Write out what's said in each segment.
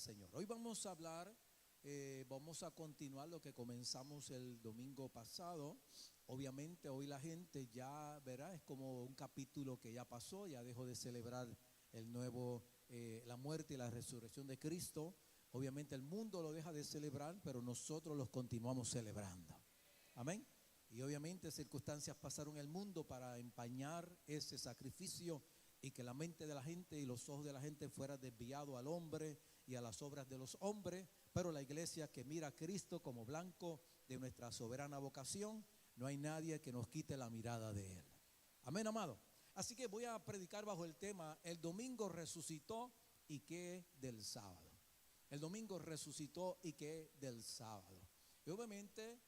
Señor. Hoy vamos a hablar, vamos a continuar lo que comenzamos el domingo pasado. Obviamente hoy la gente ya verá, es como un capítulo que ya pasó, ya dejó de celebrar la muerte y la resurrección de Cristo. Obviamente el mundo lo deja de celebrar, pero nosotros los continuamos celebrando. Amén. Y obviamente circunstancias pasaron en el mundo para empañar ese sacrificio y que la mente de la gente y los ojos de la gente fuera desviado al hombre y a las obras de los hombres. Pero la iglesia que mira a Cristo como blanco de nuestra soberana vocación, no hay nadie que nos quite la mirada de Él. Amén, amado. Así que voy a predicar bajo el tema: el domingo resucitó y qué del sábado. El domingo resucitó y qué del sábado. Y obviamente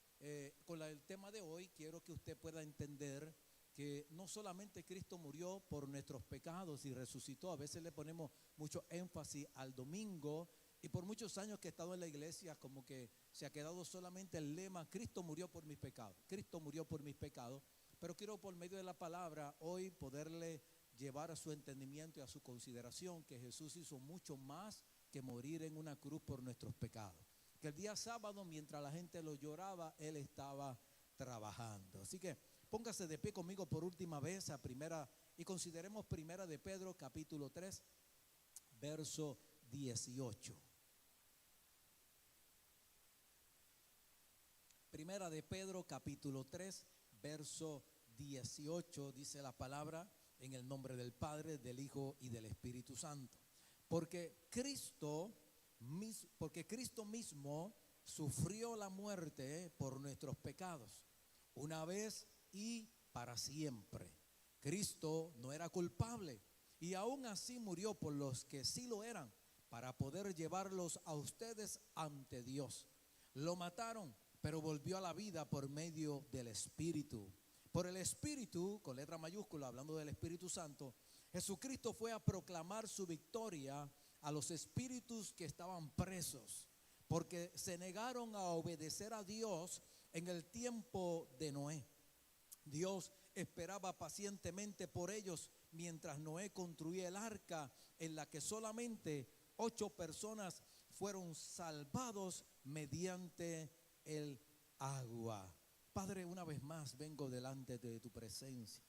con el tema de hoy quiero que usted pueda entender que no solamente Cristo murió por nuestros pecados y resucitó. A veces le ponemos mucho énfasis al domingo, y por muchos años que he estado en la iglesia como que se ha quedado solamente el lema: Cristo murió por mis pecados, Cristo murió por mis pecados. Pero quiero, por medio de la palabra, hoy poderle llevar a su entendimiento y a su consideración que Jesús hizo mucho más que morir en una cruz por nuestros pecados. Que el día sábado, mientras la gente lo lloraba, Él estaba trabajando. Así que póngase de pie conmigo por última vez y consideremos Primera de Pedro capítulo 3 verso 18. Primera de Pedro capítulo 3 verso 18 dice la palabra: en el nombre del Padre, del Hijo y del Espíritu Santo. Porque Cristo mismo sufrió la muerte por nuestros pecados, una vez y para siempre. Cristo no era culpable y aún así murió por los que sí lo eran, para poder llevarlos a ustedes ante Dios. Lo mataron, pero volvió a la vida por medio del Espíritu. Por el Espíritu, con letra mayúscula, hablando del Espíritu Santo, Jesucristo fue a proclamar su victoria a los espíritus que estaban presos, porque se negaron a obedecer a Dios en el tiempo de Noé. Dios esperaba pacientemente por ellos mientras Noé construía el arca, en la que solamente 8 personas fueron salvados mediante el agua. Padre, una vez más vengo delante de tu presencia.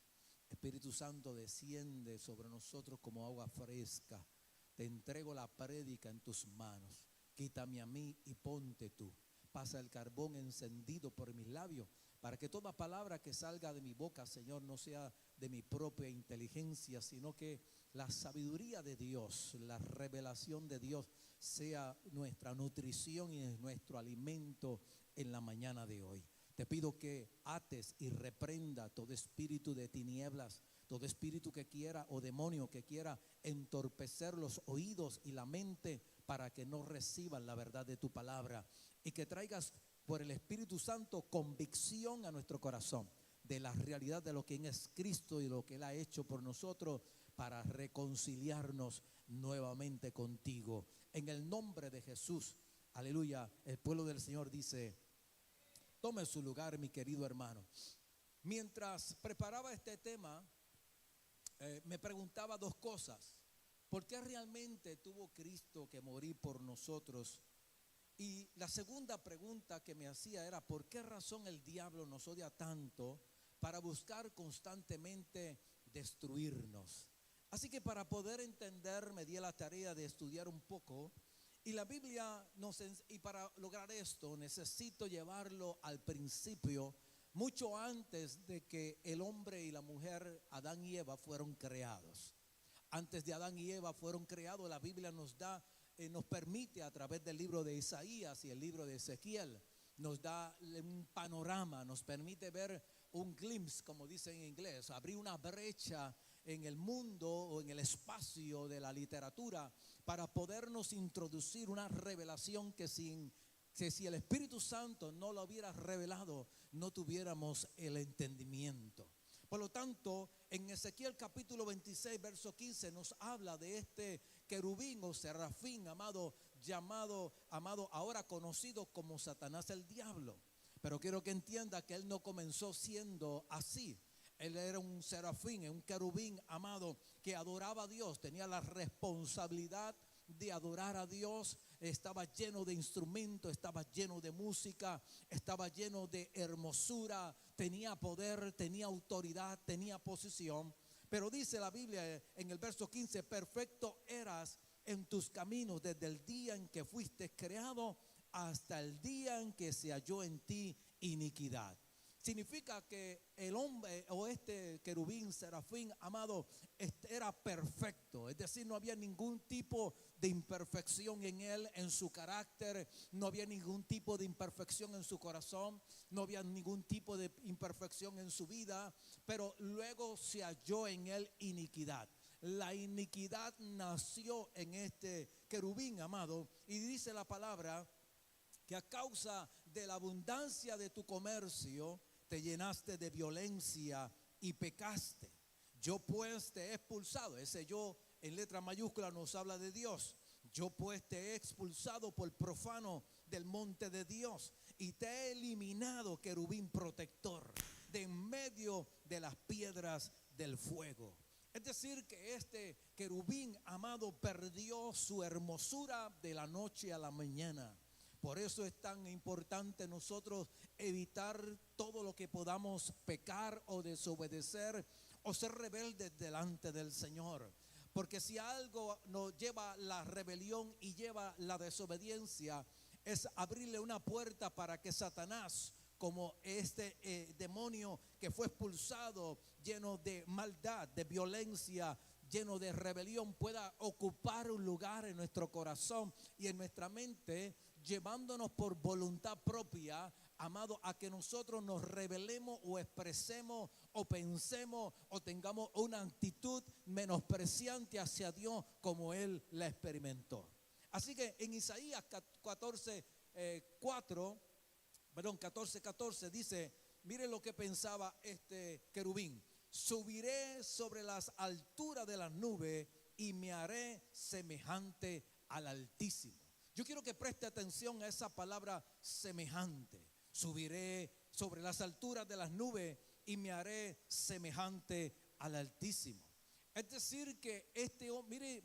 Espíritu Santo, desciende sobre nosotros como agua fresca. Te entrego la prédica en tus manos. Quítame a mí y ponte tú. Pasa el carbón encendido por mis labios, para que toda palabra que salga de mi boca, Señor, no sea de mi propia inteligencia, sino que la sabiduría de Dios, la revelación de Dios sea nuestra nutrición y nuestro alimento en la mañana de hoy. Te pido que ates y reprenda todo espíritu de tinieblas, todo espíritu que quiera o demonio que quiera entorpecer los oídos y la mente para que no reciban la verdad de tu palabra, y que traigas por el Espíritu Santo convicción a nuestro corazón de la realidad de lo que es Cristo y lo que Él ha hecho por nosotros para reconciliarnos nuevamente contigo. En el nombre de Jesús, aleluya. El pueblo del Señor dice: tome su lugar, mi querido hermano. Mientras preparaba este tema, me preguntaba 2 cosas. ¿Por qué realmente tuvo Cristo que morir por nosotros? Y la segunda pregunta que me hacía era: ¿por qué razón el diablo nos odia tanto para buscar constantemente destruirnos? Así que para poder entender, me di a la tarea de estudiar un poco. Y la Biblia y para lograr esto necesito llevarlo al principio, mucho antes de que el hombre y la mujer, Adán y Eva, fueron creados. Antes de Adán y Eva fueron creados, la Biblia nos permite, a través del libro de Isaías y el libro de Ezequiel, nos da un panorama, nos permite ver un glimpse, como dicen en inglés, abrir una brecha en el mundo o en el espacio de la literatura, para podernos introducir una revelación que si el Espíritu Santo no lo hubiera revelado, no tuviéramos el entendimiento. Por lo tanto, en Ezequiel capítulo 26 verso 15 nos habla de este querubín o serafín, llamado ahora conocido como Satanás, el diablo. Pero quiero que entienda que él no comenzó siendo así. Él era un serafín, un querubín, que adoraba a Dios, tenía la responsabilidad de adorar a Dios, estaba lleno de instrumentos, estaba lleno de música, estaba lleno de hermosura, tenía poder, tenía autoridad, tenía posición. Pero dice la Biblia en el verso 15: perfecto eras en tus caminos desde el día en que fuiste creado hasta el día en que se halló en ti iniquidad. Significa que el hombre o este querubín, serafín, amado, era perfecto. Es decir, no había ningún tipo de imperfección en él, en su carácter. No había ningún tipo de imperfección en su corazón. No había ningún tipo de imperfección en su vida. Pero luego se halló en él iniquidad. La iniquidad nació en este querubín, amado. Y dice la palabra que a causa de la abundancia de tu comercio te llenaste de violencia y pecaste. Yo pues te he expulsado. Ese yo en letra mayúscula nos habla de Dios. Yo pues te he expulsado por profano del monte de Dios y te he eliminado, querubín protector, de en medio de las piedras del fuego. Es decir, que este querubín, amado, perdió su hermosura de la noche a la mañana. Por eso es tan importante nosotros evitar todo lo que podamos pecar o desobedecer o ser rebeldes delante del Señor. Porque si algo nos lleva la rebelión y lleva la desobediencia, es abrirle una puerta para que Satanás, como este demonio que fue expulsado, lleno de maldad, de violencia, lleno de rebelión, pueda ocupar un lugar en nuestro corazón y en nuestra mente, llevándonos por voluntad propia, amado, a que nosotros nos rebelemos o expresemos o pensemos o tengamos una actitud menospreciante hacia Dios como Él la experimentó. Así que en Isaías 14:14 dice, mire lo que pensaba este querubín: subiré sobre las alturas de las nubes y me haré semejante al Altísimo. Yo quiero que preste atención a esa palabra semejante. Subiré sobre las alturas de las nubes y me haré semejante al Altísimo. Es decir que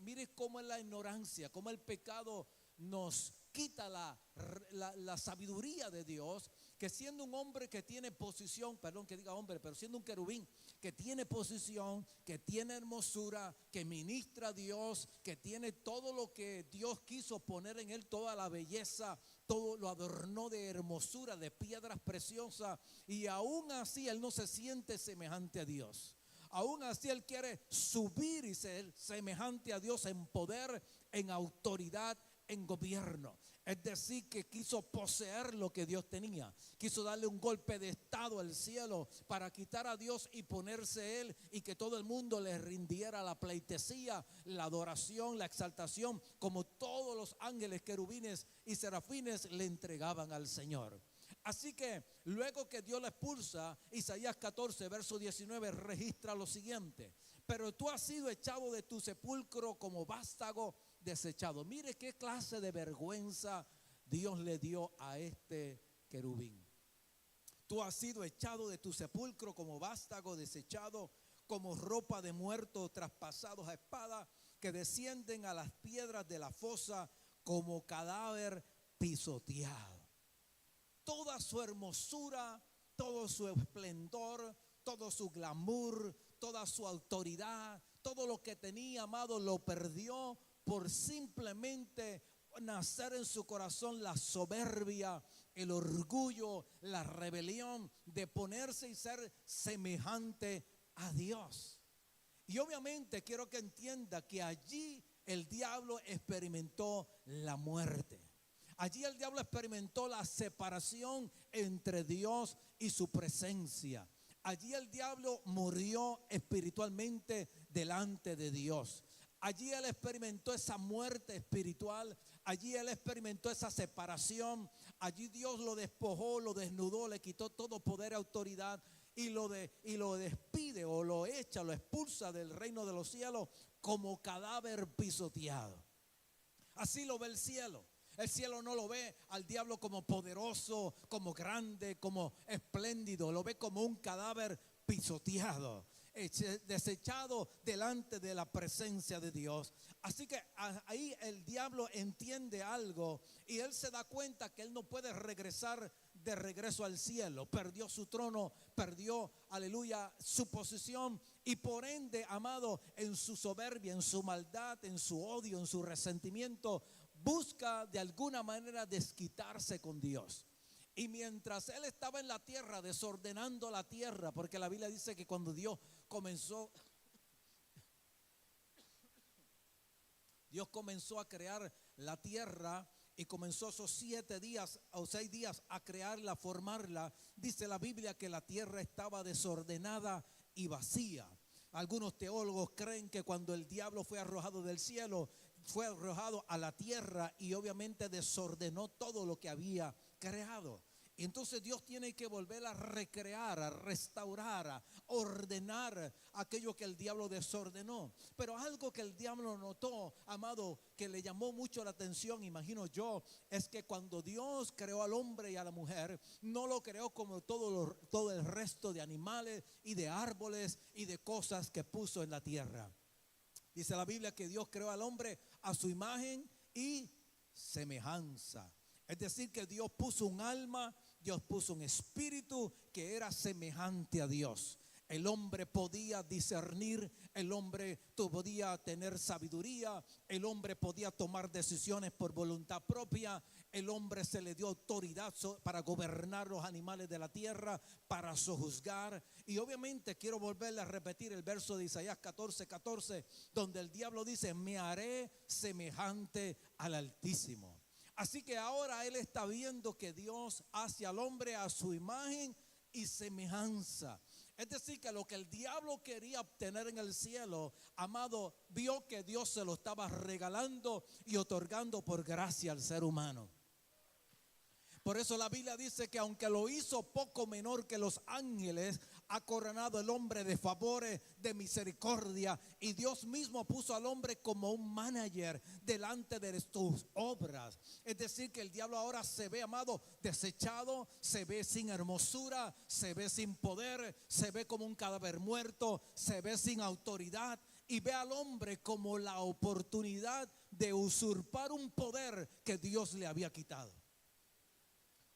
mire cómo es la ignorancia, cómo el pecado nos quita la sabiduría de Dios, que siendo un hombre que tiene posición, perdón que diga hombre, pero siendo un querubín que tiene posición, que tiene hermosura, que ministra a Dios, que tiene todo lo que Dios quiso poner en él, toda la belleza, todo lo adornó de hermosura, de piedras preciosas, y aún así él no se siente semejante a Dios. Aún así él quiere subir y ser semejante a Dios en poder, en autoridad, en gobierno. Es decir, que quiso poseer lo que Dios tenía. Quiso darle un golpe de estado al cielo para quitar a Dios y ponerse él, y que todo el mundo le rindiera la pleitesía, la adoración, la exaltación, como todos los ángeles, querubines y serafines le entregaban al Señor. Así que luego que Dios la expulsa, Isaías 14, verso 19 registra lo siguiente: pero tú has sido echado de tu sepulcro como vástago desechado. Mire qué clase de vergüenza Dios le dio a este querubín. Tú has sido echado de tu sepulcro como vástago desechado, como ropa de muertos traspasados a espada, que descienden a las piedras de la fosa como cadáver pisoteado. Toda su hermosura, todo su esplendor, todo su glamour, toda su autoridad, todo lo que tenía, amado, lo perdió por simplemente nacer en su corazón la soberbia, el orgullo, la rebelión de ponerse y ser semejante a Dios. Y obviamente quiero que entienda que allí el diablo experimentó la muerte. Allí el diablo experimentó la separación entre Dios y su presencia. Allí el diablo murió espiritualmente delante de Dios. Allí él experimentó esa muerte espiritual. Allí él experimentó esa separación. Allí Dios lo despojó, lo desnudó, le quitó todo poder y autoridad y lo despide o lo echa, lo expulsa del reino de los cielos como cadáver pisoteado. Así lo ve el cielo. El cielo no lo ve al diablo como poderoso, como grande, como espléndido. Lo ve como un cadáver pisoteado. desechado delante de la presencia de Dios. Así que ahí el diablo entiende algo y él se da cuenta que él no puede regresar de regreso al cielo. Perdió su trono, perdió, aleluya, su posición, y por ende, amado, en su soberbia, en su maldad, en su odio, en su resentimiento, busca de alguna manera desquitarse con Dios. Y mientras él estaba en la tierra, desordenando la tierra, porque la Biblia dice que cuando Dios comenzó a crear la tierra y comenzó esos 7 días o 6 días a crearla, a formarla, dice la Biblia que la tierra estaba desordenada y vacía. Algunos teólogos creen que cuando el diablo fue arrojado del cielo, fue arrojado a la tierra y obviamente desordenó todo lo que había creado. Y entonces Dios tiene que volver a recrear, a restaurar, a ordenar aquello que el diablo desordenó. Pero algo que el diablo notó, amado, que le llamó mucho la atención, imagino yo, es que cuando Dios creó al hombre y a la mujer, no lo creó como todo el resto de animales y de árboles y de cosas que puso en la tierra. Dice la Biblia que Dios creó al hombre a su imagen y semejanza. Es decir, que Dios puso un alma, Dios puso un espíritu que era semejante a Dios. El hombre podía discernir, el hombre podía tener sabiduría, el hombre podía tomar decisiones por voluntad propia, el hombre se le dio autoridad para gobernar los animales de la tierra, para sojuzgar. Y obviamente quiero volverle a repetir el verso de Isaías 14:14, donde el diablo dice: me haré semejante al Altísimo. Así que ahora él está viendo que Dios hace al hombre a su imagen y semejanza. Es decir, que lo que el diablo quería obtener en el cielo, amado, vio que Dios se lo estaba regalando y otorgando por gracia al ser humano. Por eso la Biblia dice que aunque lo hizo poco menor que los ángeles, ha coronado el hombre de favores, de misericordia, y Dios mismo puso al hombre como un manager delante de sus obras. Es decir, que el diablo ahora se ve, amado, desechado, se ve sin hermosura, se ve sin poder, se ve como un cadáver muerto, se ve sin autoridad, y ve al hombre como la oportunidad de usurpar un poder que Dios le había quitado.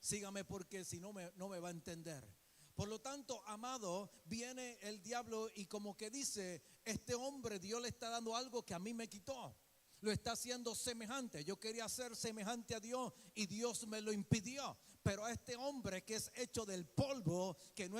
Sígame, porque si no me va a entender. Por lo tanto, amado, viene el diablo y como que dice: este hombre, Dios le está dando algo que a mí me quitó. Lo está haciendo semejante. Yo quería ser semejante a Dios y Dios me lo impidió. Pero a este hombre que es hecho del polvo, que no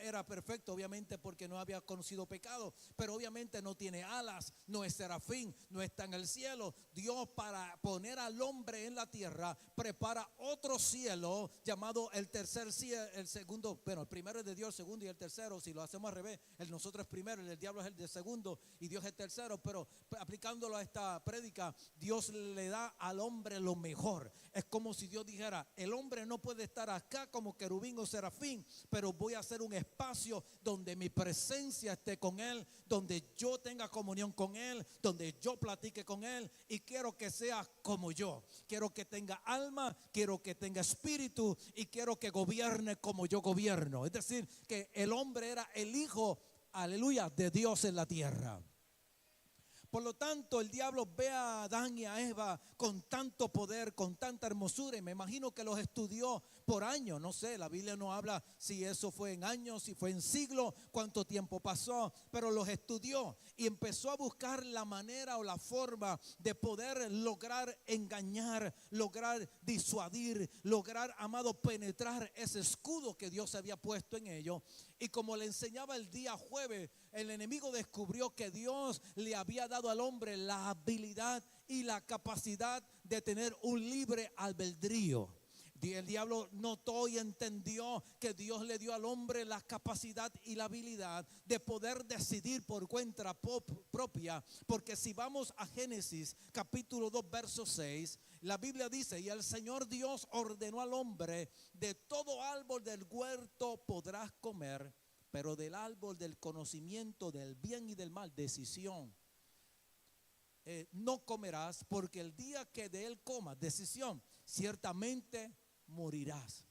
era perfecto, obviamente, porque no había conocido pecado, pero obviamente no tiene alas, no es serafín, no está en el cielo. Dios, para poner al hombre en la tierra, prepara otro cielo llamado el tercer cielo, el segundo. Bueno, el primero es de Dios, el segundo y el tercero. Si lo hacemos al revés, el nosotros es primero, el del diablo es el de segundo y Dios es el tercero. Pero aplicándolo a esta prédica, Dios le da al hombre lo mejor. Es como si Dios dijera: el hombre no puede estar acá como querubín o serafín, pero voy a hacer un espacio donde mi presencia esté con él, donde yo tenga comunión con él, donde yo platique con él, y quiero que sea como yo. Quiero que tenga alma, quiero que tenga espíritu y quiero que gobierne como yo gobierno. Es decir, que el hombre era el hijo, aleluya, de Dios en la tierra. Por lo tanto, el diablo ve a Adán y a Eva con tanto poder, con tanta hermosura, y me imagino que los estudió por años. No sé, la Biblia no habla si eso fue en años, si fue en siglos, cuánto tiempo pasó, pero los estudió y empezó a buscar la manera o la forma de poder lograr engañar, lograr disuadir, lograr, amado, penetrar ese escudo que Dios había puesto en ellos. Y como le enseñaba el día jueves, el enemigo descubrió que Dios le había dado al hombre la habilidad y la capacidad de tener un libre albedrío. El diablo notó y entendió que Dios le dio al hombre la capacidad y la habilidad de poder decidir por cuenta propia. Porque si vamos a Génesis capítulo 2 verso 6, la Biblia dice: y el Señor Dios ordenó al hombre: de todo árbol del huerto podrás comer, pero del árbol del conocimiento del bien y del mal, decisión, no comerás, porque el día que de él comas, decisión, ciertamente morirás.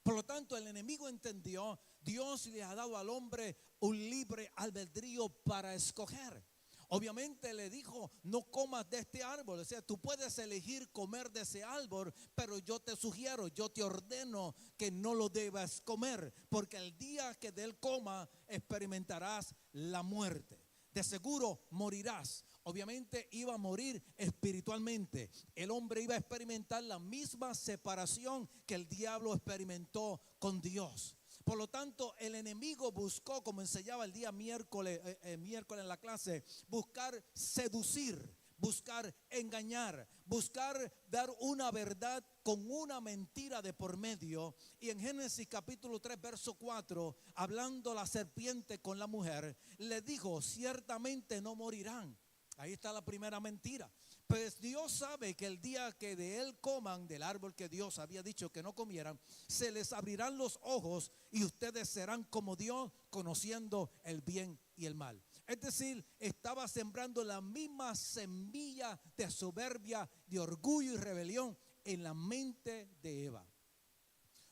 Por lo tanto, el enemigo entendió, Dios le ha dado al hombre un libre albedrío para escoger. Obviamente le dijo, no comas de este árbol. O sea, tú puedes elegir comer de ese árbol, pero yo te sugiero, yo te ordeno que no lo debas comer, porque el día que de él coma experimentarás la muerte. De seguro morirás. Obviamente iba a morir espiritualmente. El hombre iba a experimentar la misma separación que el diablo experimentó con Dios. Por lo tanto, el enemigo buscó, como enseñaba el día miércoles en la clase, buscar seducir, buscar engañar, buscar dar una verdad con una mentira de por medio. Y en Génesis capítulo 3 verso 4, hablando la serpiente con la mujer, le dijo, ciertamente no morirán. Ahí está la primera mentira. Pues Dios sabe que el día que de él coman del árbol que Dios había dicho que no comieran, se les abrirán los ojos y ustedes serán como Dios, conociendo el bien y el mal. Es decir, estaba sembrando la misma semilla de soberbia, de orgullo y rebelión en la mente de Eva.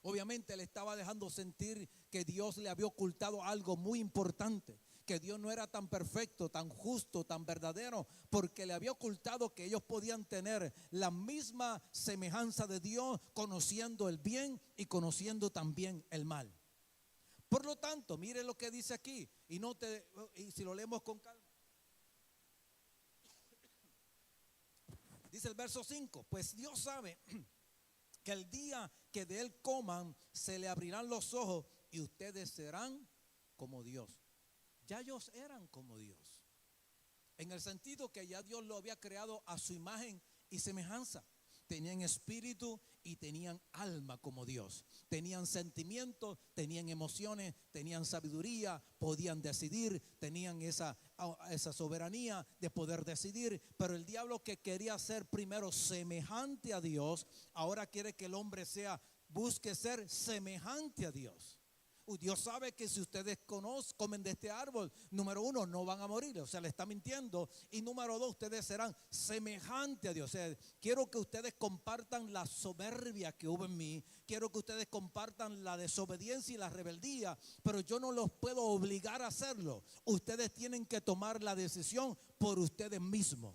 Obviamente le estaba dejando sentir que Dios le había ocultado algo muy importante, que Dios no era tan perfecto, tan justo, tan verdadero, porque le había ocultado que ellos podían tener la misma semejanza de Dios, conociendo el bien y conociendo también el mal. Por lo tanto, mire lo que dice aquí, y si lo leemos con calma. Dice el verso 5, pues Dios sabe que el día que de él coman, se le abrirán los ojos y ustedes serán como Dios. Ya ellos eran como Dios, en el sentido que ya Dios lo había creado a su imagen y semejanza. Tenían espíritu y tenían alma como Dios. Tenían sentimientos, tenían emociones, tenían sabiduría, podían decidir, tenían esa soberanía de poder decidir. Pero el diablo, que quería ser primero semejante a Dios, ahora quiere que el hombre busque ser semejante a Dios. Dios sabe que si ustedes comen de este árbol, número uno, no van a morir, o sea, le está mintiendo. Y número dos, ustedes serán semejantes a Dios. O sea, quiero que ustedes compartan la soberbia que hubo en mí. Quiero que ustedes compartan la desobediencia y la rebeldía, pero yo no los puedo obligar a hacerlo. Ustedes tienen que tomar la decisión por ustedes mismos.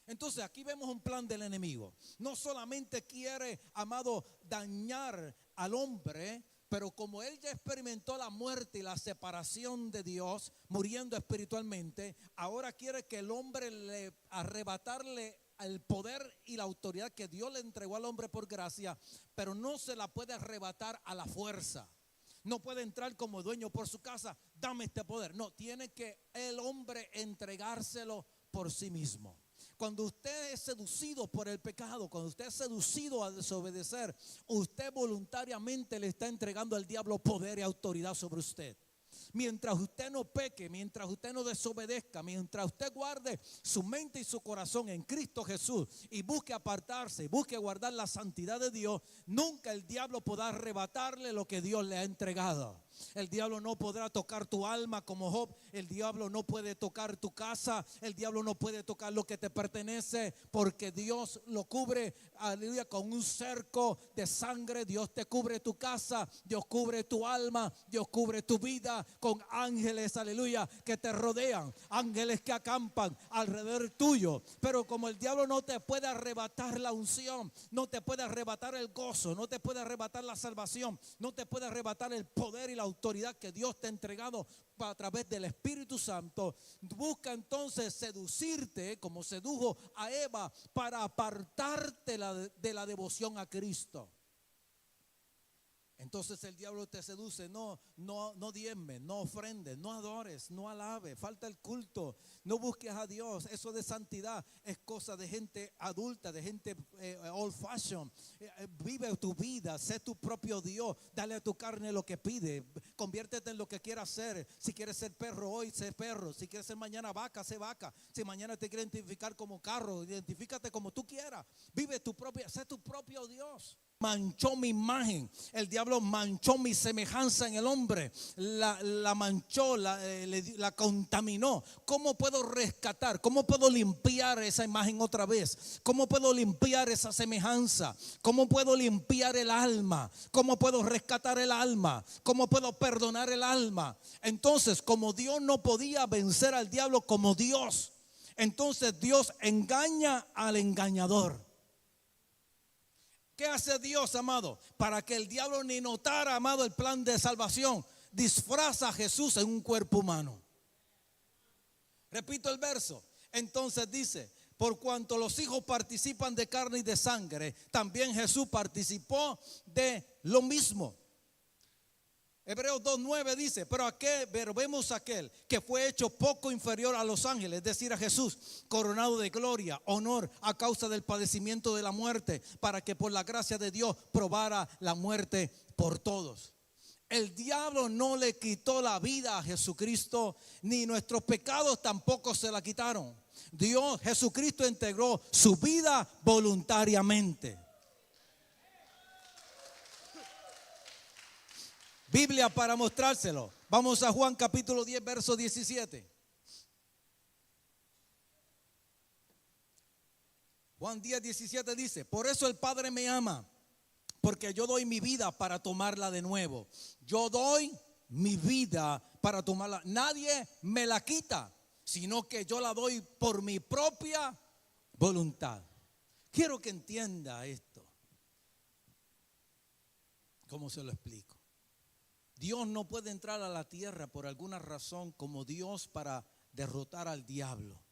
Entonces aquí vemos un plan del enemigo. No solamente quiere, amado, dañar al hombre, pero como él ya experimentó la muerte y la separación de Dios, muriendo espiritualmente, ahora quiere que el hombre arrebatarle el poder y la autoridad que Dios le entregó al hombre por gracia, pero no se la puede arrebatar a la fuerza. No puede entrar como dueño por su casa, dame este poder. No, tiene que el hombre entregárselo por sí mismo. Cuando usted es seducido por el pecado, cuando usted es seducido a desobedecer, usted voluntariamente le está entregando al diablo poder y autoridad sobre usted. Mientras usted no peque, mientras usted no desobedezca, mientras usted guarde su mente y su corazón en Cristo Jesús y busque apartarse, busque guardar la santidad de Dios, nunca el diablo podrá arrebatarle lo que Dios le ha entregado. El diablo no podrá tocar tu alma como Job. El diablo no puede tocar tu casa. El diablo no puede tocar lo que te pertenece, porque Dios lo cubre, aleluya, con un cerco de sangre. Dios te cubre tu casa, Dios cubre tu alma, Dios cubre tu vida con ángeles, aleluya, que te rodean, ángeles que acampan alrededor tuyo. Pero como el diablo no te puede arrebatar la unción, no te puede arrebatar el gozo, no te puede arrebatar la salvación, no te puede arrebatar el poder y la autoridad que Dios te ha entregado a través del Espíritu Santo, busca entonces seducirte como sedujo a Eva para apartarte de la devoción a Cristo. Entonces el diablo te seduce, no diezmes, no ofrendes, no adores, no alabes, falta el culto, no busques a Dios. Eso de santidad es cosa de gente adulta, de gente old fashion. Vive tu vida, sé tu propio Dios, dale a tu carne lo que pide, conviértete en lo que quieras ser. Si quieres ser perro hoy, sé perro. Si quieres ser mañana vaca, sé vaca. Si mañana te quieres identificar como carro, identifícate como tú quieras. Sé tu propio Dios. manchó mi imagen, el diablo manchó mi semejanza en el hombre, la manchó, la contaminó. ¿Cómo puedo rescatar? ¿Cómo puedo limpiar esa imagen otra vez? ¿Cómo puedo limpiar esa semejanza? ¿Cómo puedo limpiar el alma? ¿Cómo puedo rescatar el alma? ¿Cómo puedo perdonar el alma? Entonces, como Dios no podía vencer al diablo como Dios, entonces Dios engaña al engañador. ¿Qué hace Dios, amado? Para que el diablo ni notara, amado, el plan de salvación, disfraza a Jesús en un cuerpo humano. Repito el verso. Entonces dice: por cuanto los hijos participan de carne y de sangre, también Jesús participó de lo mismo. Hebreos 2:9 dice: pero a qué vemos aquel que fue hecho poco inferior a los ángeles, es decir, a Jesús, coronado de gloria, honor a causa del padecimiento de la muerte, para que por la gracia de Dios probara la muerte por todos. El diablo no le quitó la vida a Jesucristo, ni nuestros pecados tampoco se la quitaron. Jesucristo entregó su vida voluntariamente. Biblia para mostrárselo. Vamos a Juan capítulo 10, verso 17. Juan 10, 17 dice: por eso el Padre me ama, porque yo doy mi vida para tomarla de nuevo. Yo doy mi vida para tomarla. Nadie me la quita, sino que yo la doy por mi propia voluntad. Quiero que entienda esto. ¿Cómo se lo explico? Dios no puede entrar a la tierra por alguna razón como Dios para derrotar al diablo.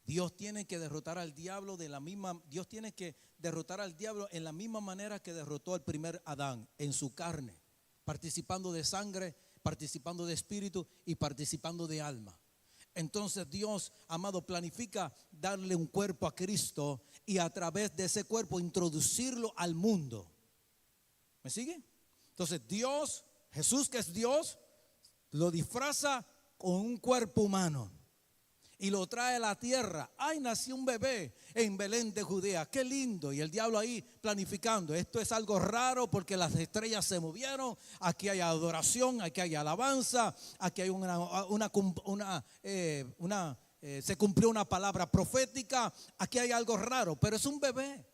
Dios tiene que derrotar al diablo Dios tiene que derrotar al diablo en la misma manera que derrotó al primer Adán, en su carne, participando de sangre, participando de espíritu y participando de alma. Entonces Dios, amado, planifica darle un cuerpo a Cristo y a través de ese cuerpo introducirlo al mundo. ¿Me sigue? Entonces Jesús, que es Dios, lo disfraza con un cuerpo humano y lo trae a la tierra. Ay, nació un bebé en Belén de Judea. Qué lindo. Y el diablo ahí planificando. Esto es algo raro porque las estrellas se movieron. Aquí hay adoración, aquí hay alabanza, aquí hay se cumplió una palabra profética. Aquí hay algo raro, pero es un bebé,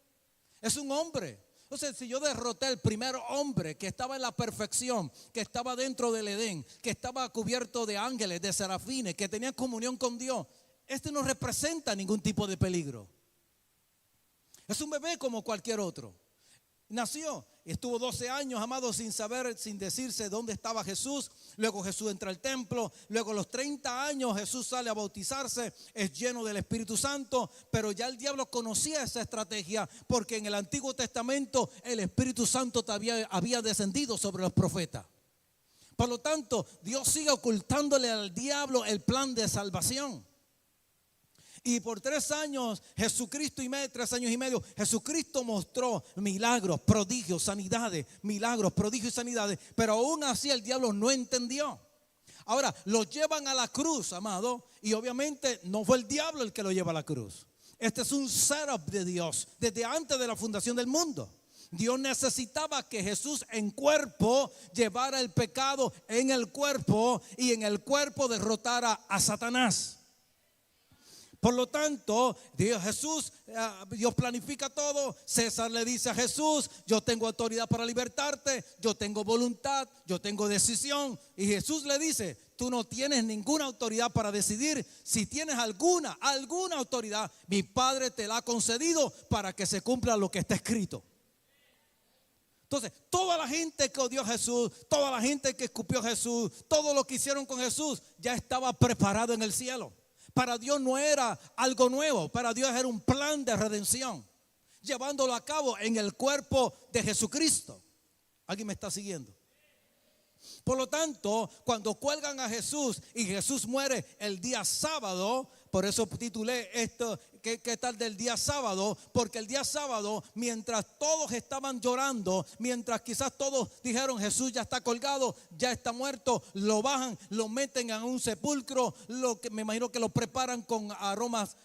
es un hombre. Entonces, si yo derroté al primer hombre que estaba en la perfección, que estaba dentro del Edén, que estaba cubierto de ángeles, de serafines, que tenía comunión con Dios, este no representa ningún tipo de peligro. Es un bebé como cualquier otro. Nació, estuvo 12 años, amado, sin saber, sin decirse dónde estaba Jesús. Luego Jesús entra al templo. Luego a los 30 años Jesús sale a bautizarse, es lleno del Espíritu Santo. Pero ya el diablo conocía esa estrategia, porque en el Antiguo Testamento el Espíritu Santo había descendido sobre los profetas. Por lo tanto, Dios sigue ocultándole al diablo el plan de salvación. Y por 3 años, 3 años y medio, Jesucristo mostró milagros, prodigios, sanidades, milagros, prodigios y sanidades. Pero aún así el diablo no entendió. Ahora, lo llevan a la cruz, amado. Y obviamente no fue el diablo el que lo lleva a la cruz. Este es un setup de Dios desde antes de la fundación del mundo. Dios necesitaba que Jesús en cuerpo llevara el pecado en el cuerpo y en el cuerpo derrotara a Satanás. Por lo tanto, Dios planifica todo. César le dice a Jesús: yo tengo autoridad para libertarte, yo tengo voluntad, yo tengo decisión. Y Jesús le dice: tú no tienes ninguna autoridad para decidir. Si tienes alguna autoridad, mi Padre te la ha concedido para que se cumpla lo que está escrito. Entonces, toda la gente que odió a Jesús, toda la gente que escupió a Jesús, todo lo que hicieron con Jesús, ya estaba preparado en el cielo. Para Dios no era algo nuevo, para Dios era un plan de redención, llevándolo a cabo en el cuerpo de Jesucristo. ¿Alguien me está siguiendo? Por lo tanto, cuando cuelgan a Jesús y Jesús muere el día sábado, por eso titulé esto ¿qué tal del día sábado? Porque el día sábado, mientras todos estaban llorando, mientras quizás todos dijeron Jesús ya está colgado, ya está muerto, lo bajan, lo meten en un sepulcro, me imagino que lo preparan con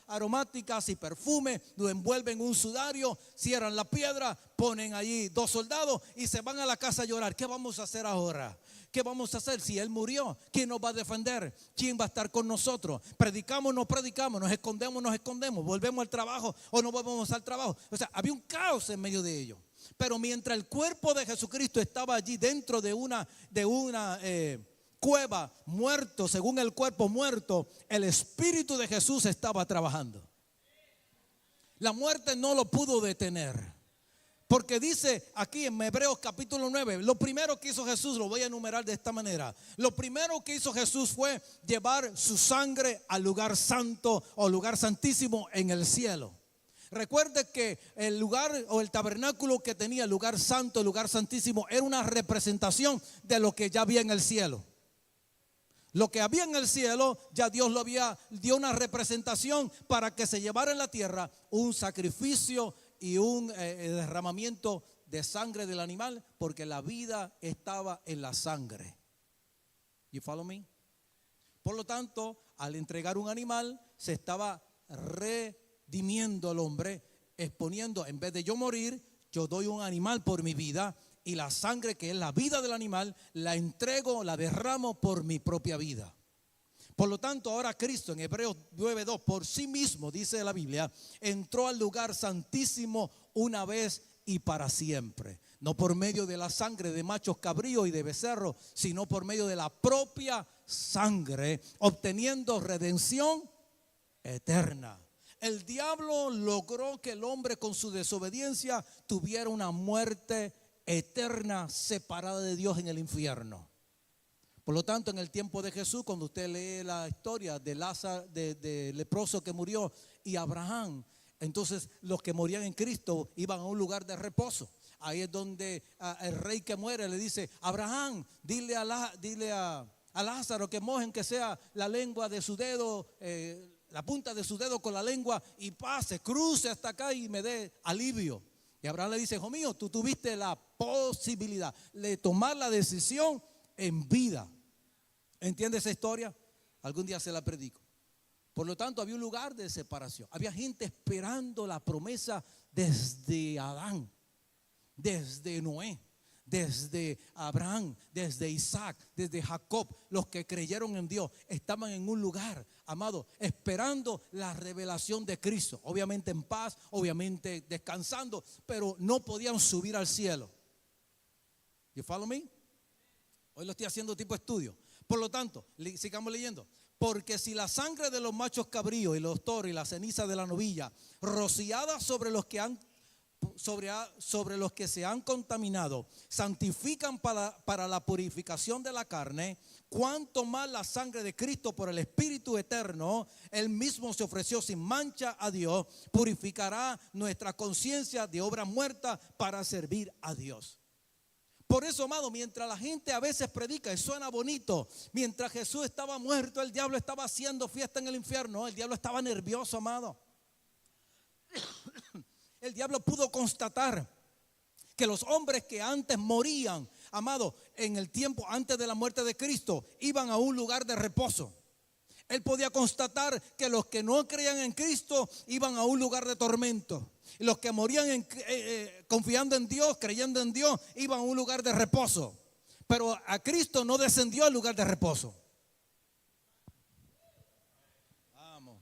aromáticas y perfume, lo envuelven en un sudario, cierran la piedra, ponen allí 2 soldados y se van a la casa a llorar. ¿Qué vamos a hacer ahora? ¿Qué vamos a hacer si Él murió? ¿Quién nos va a defender? ¿Quién va a estar con nosotros? ¿Predicamos o no predicamos? ¿Nos escondemos o no escondemos? ¿Volvemos al trabajo o no volvemos al trabajo? O sea, había un caos en medio de ellos. Pero mientras el cuerpo de Jesucristo estaba allí dentro de una cueva, muerto, según el cuerpo muerto, el Espíritu de Jesús estaba trabajando. La muerte no lo pudo detener. Porque dice aquí en Hebreos capítulo 9, lo primero que hizo Jesús, lo voy a enumerar de esta manera. Lo primero que hizo Jesús fue llevar su sangre al lugar santo o lugar santísimo en el cielo. Recuerde que el lugar o el tabernáculo que tenía el lugar santo, el lugar santísimo, era una representación de lo que ya había en el cielo. Lo que había en el cielo, ya Dios dio una representación para que se llevara en la tierra un sacrificio y un derramamiento de sangre del animal, porque la vida estaba en la sangre. You follow me? Por lo tanto, al entregar un animal, se estaba redimiendo al hombre, exponiendo, en vez de yo morir, yo doy un animal por mi vida, y la sangre, que es la vida del animal, la entrego, la derramo por mi propia vida. Por lo tanto, ahora Cristo en Hebreos 9:2, por sí mismo, dice la Biblia, entró al lugar santísimo una vez y para siempre. No por medio de la sangre de machos cabríos y de becerros, sino por medio de la propia sangre, obteniendo redención eterna. El diablo logró que el hombre con su desobediencia tuviera una muerte eterna separada de Dios en el infierno. Por lo tanto, en el tiempo de Jesús, cuando usted lee la historia de Lázaro, de leproso que murió, y Abraham, entonces los que morían en Cristo iban a un lugar de reposo. Ahí es donde el rey que muere le dice: Abraham, dile a Lázaro que mojen que sea la lengua de su dedo, la punta de su dedo con la lengua, y pase, cruce hasta acá y me dé alivio. Y Abraham le dice: hijo mío, tú tuviste la posibilidad de tomar la decisión en vida. ¿Entiende esa historia? Algún día se la predico. Por lo tanto, había un lugar de separación. Había gente esperando la promesa desde Adán, desde Noé, desde Abraham, desde Isaac, desde Jacob. Los que creyeron en Dios estaban en un lugar, amado, esperando la revelación de Cristo. Obviamente en paz, obviamente descansando, pero no podían subir al cielo. You follow me? Hoy lo estoy haciendo tipo estudio. Por lo tanto, sigamos leyendo. Porque si la sangre de los machos cabríos y los toros y la ceniza de la novilla, rociada sobre los que se han contaminado, santifican para la purificación de la carne, cuánto más la sangre de Cristo por el Espíritu eterno, Él mismo se ofreció sin mancha a Dios, purificará nuestra conciencia de obra muerta para servir a Dios. Por eso, amado, mientras la gente a veces predica y suena bonito, mientras Jesús estaba muerto, el diablo estaba haciendo fiesta en el infierno. El diablo estaba nervioso, amado. El diablo pudo constatar que los hombres que antes morían, amado, en el tiempo antes de la muerte de Cristo, iban a un lugar de reposo. Él podía constatar que los que no creían en Cristo iban a un lugar de tormento. Y los que morían confiando en Dios, creyendo en Dios, iban a un lugar de reposo. Pero a Cristo no descendió al lugar de reposo.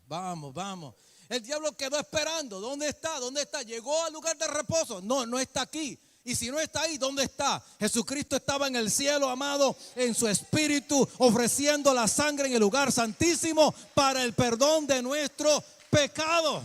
Vamos. El diablo quedó esperando. ¿Dónde está? Llegó al lugar de reposo. No está aquí. Y si no está ahí, ¿dónde está? Jesucristo estaba en el cielo, amado, en su espíritu, ofreciendo la sangre en el lugar santísimo para el perdón de nuestros pecados.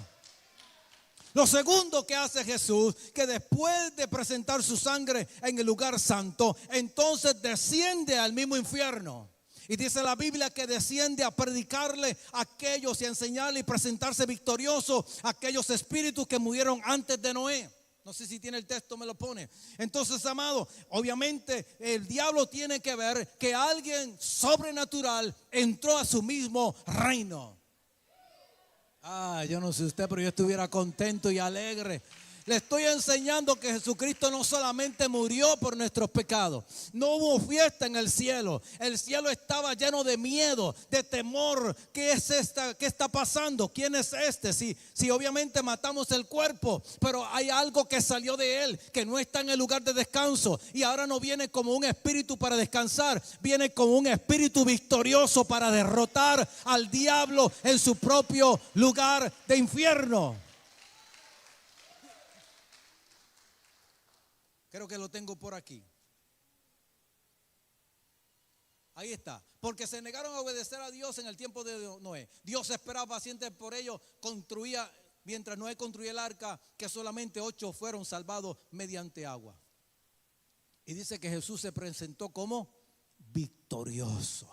Lo segundo que hace Jesús, que después de presentar su sangre en el lugar santo, entonces desciende al mismo infierno. Y dice la Biblia que desciende a predicarle a aquellos y a enseñarle y presentarse victorioso a aquellos espíritus que murieron antes de Noé. No sé si tiene el texto, me lo pone. Entonces, amado, obviamente el diablo tiene que ver que alguien sobrenatural entró a su mismo reino. Yo no sé usted, pero yo estuviera contento y alegre. Le estoy enseñando que Jesucristo no solamente murió por nuestros pecados. No hubo fiesta en el cielo. El cielo estaba lleno de miedo, de temor. ¿Qué es esta? ¿Qué está pasando? ¿Quién es este? Si obviamente matamos el cuerpo, pero hay algo que salió de él, que no está en el lugar de descanso. Y ahora no viene como un espíritu para descansar. Viene como un espíritu victorioso para derrotar al diablo en su propio lugar de infierno. Creo que lo tengo por aquí. Ahí está. Porque se negaron a obedecer a Dios en el tiempo de Noé. Dios esperaba paciente por ellos. Mientras Noé construía el arca, que solamente 8 fueron salvados mediante agua. Y dice que Jesús se presentó como victorioso.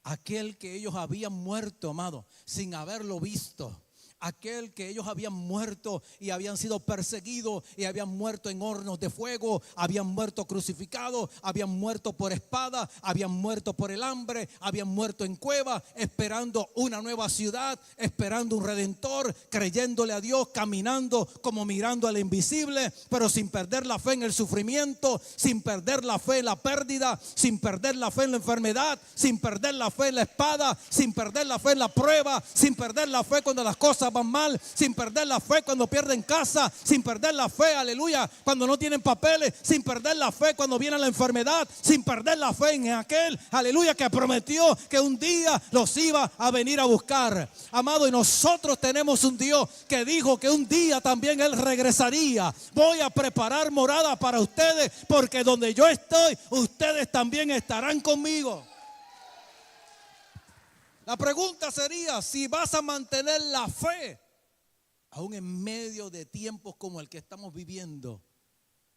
Aquel que ellos habían muerto, amado, sin haberlo visto. Aquel que ellos habían muerto y habían sido perseguidos y habían muerto en hornos de fuego, habían muerto crucificados, habían muerto por espada, habían muerto por el hambre, habían muerto en cuevas, esperando una nueva ciudad, esperando un redentor, creyéndole a Dios, caminando como mirando al invisible, pero sin perder la fe en el sufrimiento, sin perder la fe en la pérdida, sin perder la fe en la enfermedad, sin perder la fe en la espada, sin perder la fe en la prueba, sin perder la fe cuando las cosas van mal, sin perder la fe cuando pierden casa, sin perder la fe, aleluya, cuando no tienen papeles, sin perder la fe cuando viene la enfermedad, sin perder la fe en aquel, aleluya, que prometió que un día los iba a venir a buscar. Amado, y nosotros tenemos un Dios que dijo que un día también Él regresaría. Voy a preparar morada para ustedes, porque donde yo estoy, ustedes también estarán conmigo. La pregunta sería si vas a mantener la fe aún en medio de tiempos como el que estamos viviendo.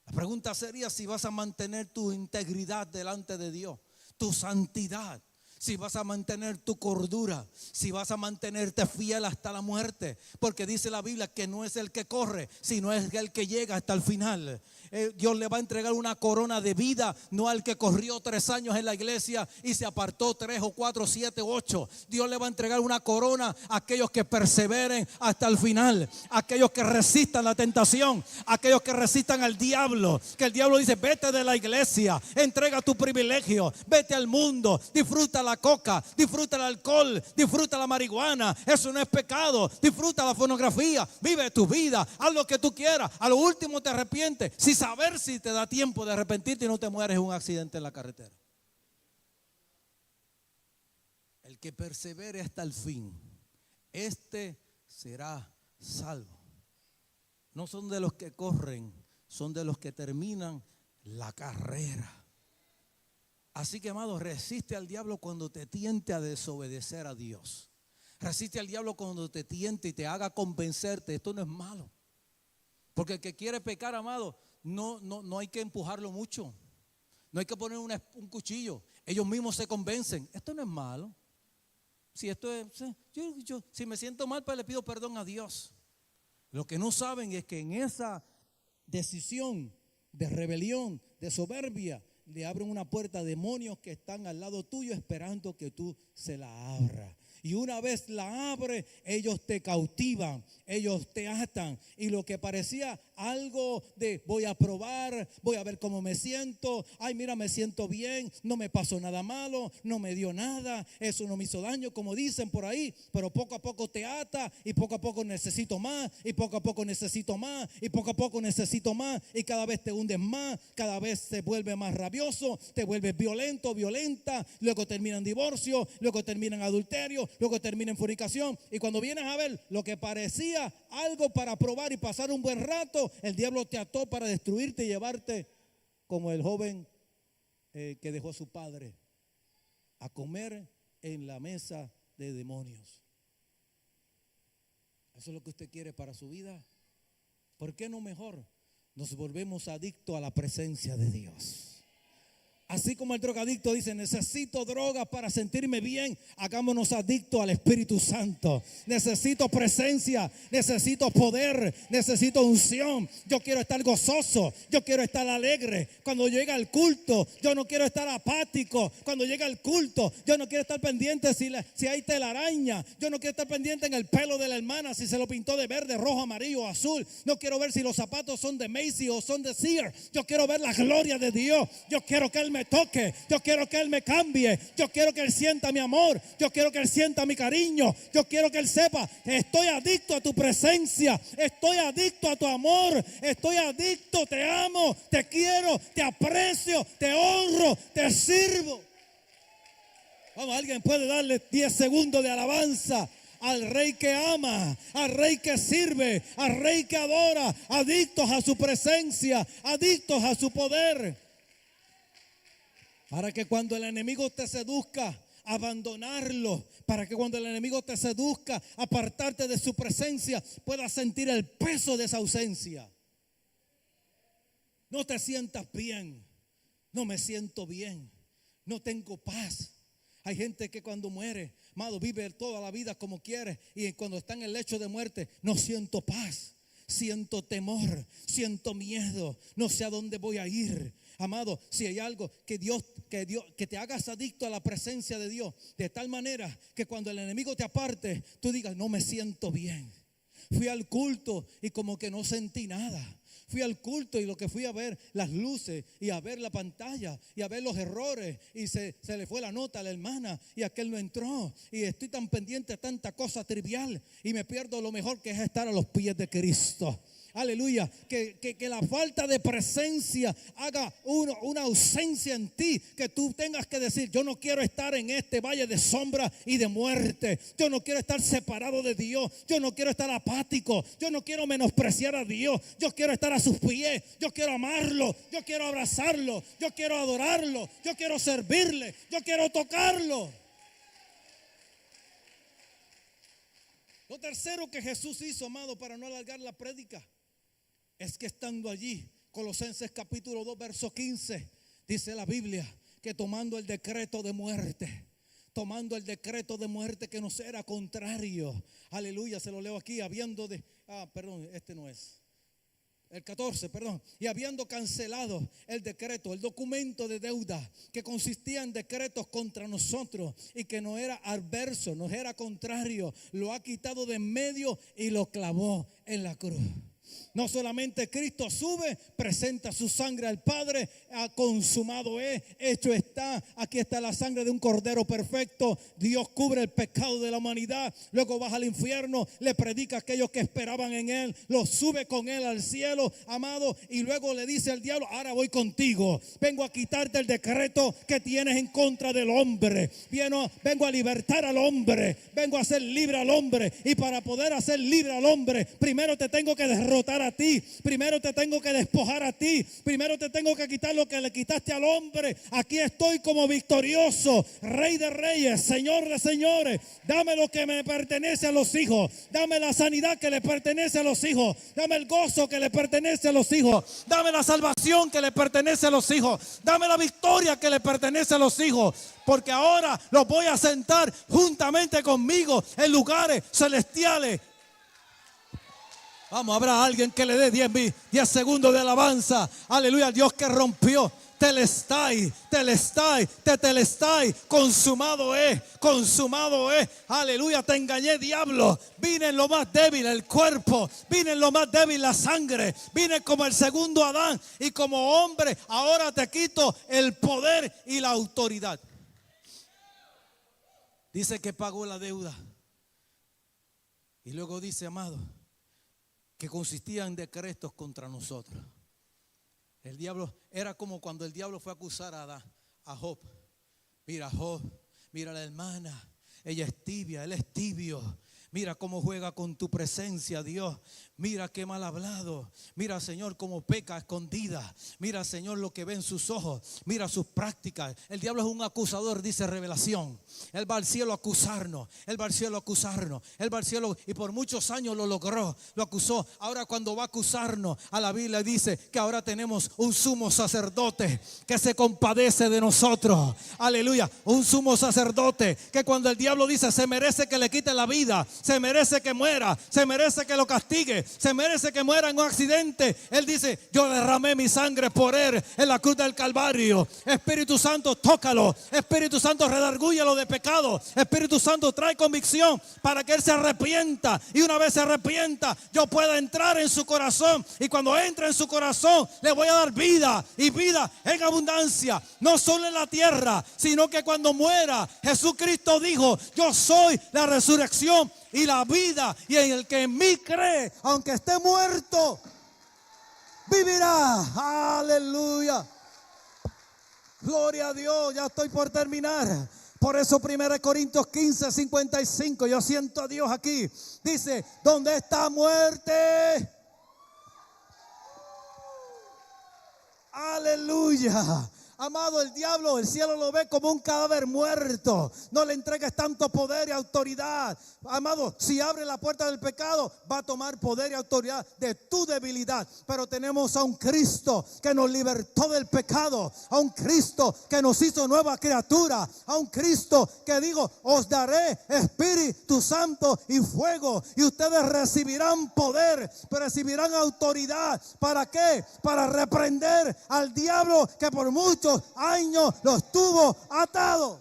La pregunta sería si vas a mantener tu integridad delante de Dios, tu santidad, si vas a mantener tu cordura, si vas a mantenerte fiel hasta la muerte, porque dice la Biblia que no es el que corre, sino es el que llega hasta el final. Dios le va a entregar una corona de vida, no al que corrió 3 años en la iglesia y se apartó 3 o 4, 7, 8. Dios le va a entregar una corona a aquellos que perseveren hasta el final, aquellos que resistan la tentación, aquellos que resistan al diablo, que el diablo dice: vete de la iglesia, entrega tu privilegio, vete al mundo, disfruta la coca, disfruta el alcohol, disfruta la marihuana, eso no es pecado, disfruta la pornografía, vive tu vida, haz lo que tú quieras, a lo último te arrepientes, sin saber si te da tiempo de arrepentirte y no te mueres en un accidente en la carretera. El que persevere hasta el fin, este será salvo. No son de los que corren, son de los que terminan la carrera. Así que, amado, resiste al diablo cuando te tiente a desobedecer a Dios. Resiste al diablo cuando te tiente y te haga convencerte. Esto no es malo. Porque el que quiere pecar, amado, no hay que empujarlo mucho. No hay que poner un cuchillo. Ellos mismos se convencen. Esto no es malo. Si esto es, si me siento mal, pues le pido perdón a Dios. Lo que no saben es que en esa decisión de rebelión, de soberbia, le abren una puerta a demonios que están al lado tuyo esperando que tú se la abras. Y una vez la abre, ellos te cautivan, ellos te atan. Y lo que parecía algo de voy a probar, voy a ver cómo me siento. Ay, mira, me siento bien, no me pasó nada malo, no me dio nada, eso no me hizo daño, como dicen por ahí. Pero poco a poco te ata y poco a poco necesito más, y poco a poco necesito más, y poco a poco necesito más. Y cada vez te hundes más, cada vez te vuelves más rabioso, te vuelves violento, violenta. Luego termina en divorcio, luego termina en adulterio, luego termina en fornicación. Y cuando vienes a ver lo que parecía algo para probar y pasar un buen rato, el diablo te ató para destruirte y llevarte, como el joven que dejó a su padre a comer en la mesa de demonios. ¿Eso es lo que usted quiere para su vida? ¿Por qué no mejor nos volvemos adictos a la presencia de Dios? Así como el drogadicto dice, necesito drogas para sentirme bien, hagámonos adictos al Espíritu Santo. Necesito presencia, necesito poder, necesito unción. Yo quiero estar gozoso, yo quiero estar alegre. Cuando llega el culto, yo no quiero estar apático. Cuando llega el culto, yo no quiero estar pendiente si hay telaraña. Yo no quiero estar pendiente en el pelo de la hermana, si se lo pintó de verde, rojo, amarillo o azul. No quiero ver si los zapatos son de Macy o son de Sears. Yo quiero ver la gloria de Dios. Yo quiero que Él me toque, yo quiero que Él me cambie, yo quiero que Él sienta mi amor, yo quiero que Él sienta mi cariño, yo quiero que Él sepa, estoy adicto a tu presencia, estoy adicto a tu amor, estoy adicto, te amo, te quiero, te aprecio, te honro, te sirvo. Vamos, alguien puede darle 10 segundos de alabanza al Rey que ama, al Rey que sirve, al Rey que adora, adictos a su presencia, adictos a su poder. Para que cuando el enemigo te seduzca, abandonarlo. Para que cuando el enemigo te seduzca, apartarte de su presencia, puedas sentir el peso de esa ausencia. No te sientas bien. No me siento bien. No tengo paz. Hay gente que cuando muere, amado, vive toda la vida como quiere. Y cuando está en el lecho de muerte, no siento paz. Siento temor, siento miedo. No sé a dónde voy a ir. Amado, si hay algo que te hagas adicto a la presencia de Dios, de tal manera que cuando el enemigo te aparte, tú digas, no me siento bien. Fui al culto y como que no sentí nada. Fui al culto y lo que fui a ver, las luces y a ver la pantalla y a ver los errores, y se le fue la nota a la hermana y aquel no entró, y estoy tan pendiente de tanta cosa trivial y me pierdo lo mejor que es estar a los pies de Cristo. Aleluya, que la falta de presencia haga una ausencia en ti, que tú tengas que decir, yo no quiero estar en este valle de sombra y de muerte, yo no quiero estar separado de Dios, yo no quiero estar apático, yo no quiero menospreciar a Dios, yo quiero estar a sus pies, yo quiero amarlo, yo quiero abrazarlo, yo quiero adorarlo, yo quiero servirle, yo quiero tocarlo. Lo tercero que Jesús hizo, amado, para no alargar la prédica, es que estando allí, Colosenses capítulo 2, verso 15, dice la Biblia que tomando el decreto de muerte, que nos era contrario, aleluya, se lo leo aquí, el 14, y habiendo cancelado el decreto, el documento de deuda que consistía en decretos contra nosotros y que no era adverso, nos era contrario, lo ha quitado de en medio y lo clavó en la cruz. No solamente Cristo sube, presenta su sangre al Padre, ha consumado es, hecho está, aquí está la sangre de un cordero perfecto, Dios cubre el pecado de la humanidad, luego baja al infierno, le predica a aquellos que esperaban en Él, los sube con Él al cielo, amado, y luego le dice al diablo, ahora voy contigo, vengo a quitarte el decreto que tienes en contra del hombre, vengo a libertar al hombre, vengo a hacer libre al hombre, y para poder hacer libre al hombre, primero te tengo que derrotar a ti, primero te tengo que despojar a ti, primero te tengo que quitar lo que le quitaste al hombre. Aquí estoy como victorioso, Rey de reyes, Señor de señores. Dame lo que me pertenece a los hijos, dame la sanidad que le pertenece a los hijos, dame el gozo que le pertenece a los hijos, dame la salvación que le pertenece a los hijos, dame la victoria que le pertenece a los hijos, porque ahora los voy a sentar juntamente conmigo en lugares celestiales. Vamos, habrá alguien que le dé 10 segundos de alabanza. Aleluya, Dios que rompió. Telestai, consumado es. Aleluya, te engañé, diablo. Vine en lo más débil el cuerpo, vine en lo más débil la sangre, vine como el segundo Adán y como hombre. Ahora te quito el poder y la autoridad. Dice que pagó la deuda. Y luego dice, amado, que consistía en decretos contra nosotros. El diablo era como cuando el diablo fue a acusar a Job. Mira, Job, mira a la hermana, ella es tibia, él es tibio. Mira cómo juega con tu presencia, Dios. Mira qué mal hablado. Mira, Señor, cómo peca a escondida. Mira, Señor, lo que ve en sus ojos. Mira sus prácticas. El diablo es un acusador, dice Revelación. Él va al cielo a acusarnos. Él va al cielo a acusarnos. Él va al cielo y por muchos años lo logró. Lo acusó. Ahora cuando va a acusarnos, a la Biblia dice que ahora tenemos un sumo sacerdote que se compadece de nosotros. Aleluya. Un sumo sacerdote que cuando el diablo dice se merece que le quite la vida, se merece que muera, se merece que lo castigue, se merece que muera en un accidente, él dice: yo derramé mi sangre por él en la cruz del Calvario. Espíritu Santo, tócalo. Espíritu Santo, redargúyelo de pecado. Espíritu Santo, trae convicción para que él se arrepienta, y una vez se arrepienta yo pueda entrar en su corazón, y cuando entre en su corazón le voy a dar vida, y vida en abundancia, no solo en la tierra, sino que cuando muera, Jesucristo dijo: yo soy la resurrección y la vida, y en el que en mí cree, aunque esté muerto, vivirá. Aleluya. Gloria a Dios. Ya estoy por terminar. Por eso 1 Corintios 15:55, yo siento a Dios aquí. Dice: ¿dónde está muerte? Aleluya. Amado, el diablo, el cielo lo ve como un cadáver muerto. No le entregues tanto poder y autoridad. Amado, si abre la puerta del pecado, va a tomar poder y autoridad de tu debilidad. Pero tenemos a un Cristo que nos libertó del pecado, a un Cristo que nos hizo nueva criatura, a un Cristo que digo: os daré Espíritu Santo y fuego, y ustedes recibirán poder, recibirán autoridad. ¿Para qué? Para reprender al diablo que por muchos años los tuvo atados.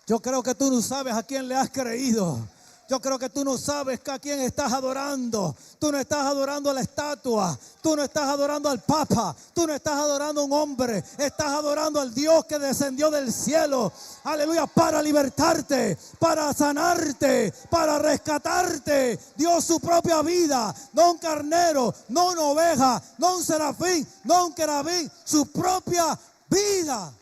Yo creo que tú no sabes a quién le has creído. Yo creo que tú no sabes a quién estás adorando. Tú no estás adorando a la estatua. Tú no estás adorando al Papa. Tú no estás adorando a un hombre. Estás adorando al Dios que descendió del cielo. Aleluya. Para libertarte, para sanarte, para rescatarte. Dio su propia vida. No un carnero, no una oveja, no un serafín, no un querubín. Su propia vida.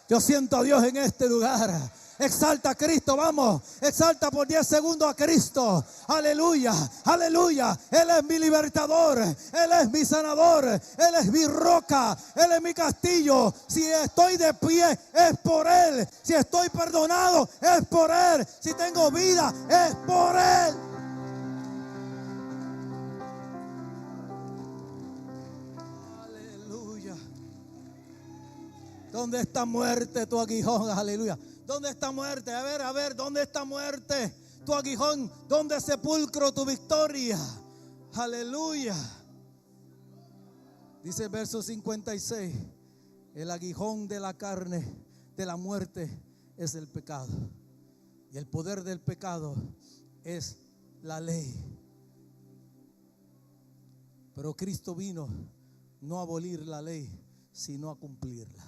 Yo siento a Dios en este lugar. Exalta a Cristo, vamos. Exalta por 10 segundos a Cristo. Aleluya, aleluya. Él es mi libertador. Él es mi sanador. Él es mi roca. Él es mi castillo. Si estoy de pie, es por Él. Si estoy perdonado, es por Él. Si tengo vida, es por Él. ¿Dónde está muerte tu aguijón? Aleluya. ¿Dónde está muerte? A ver, ¿dónde está muerte tu aguijón? ¿Dónde sepulcro tu victoria? Aleluya. Dice el verso 56: el aguijón de la carne, de la muerte, es el pecado. Y el poder del pecado es la ley. Pero Cristo vino no a abolir la ley, sino a cumplirla.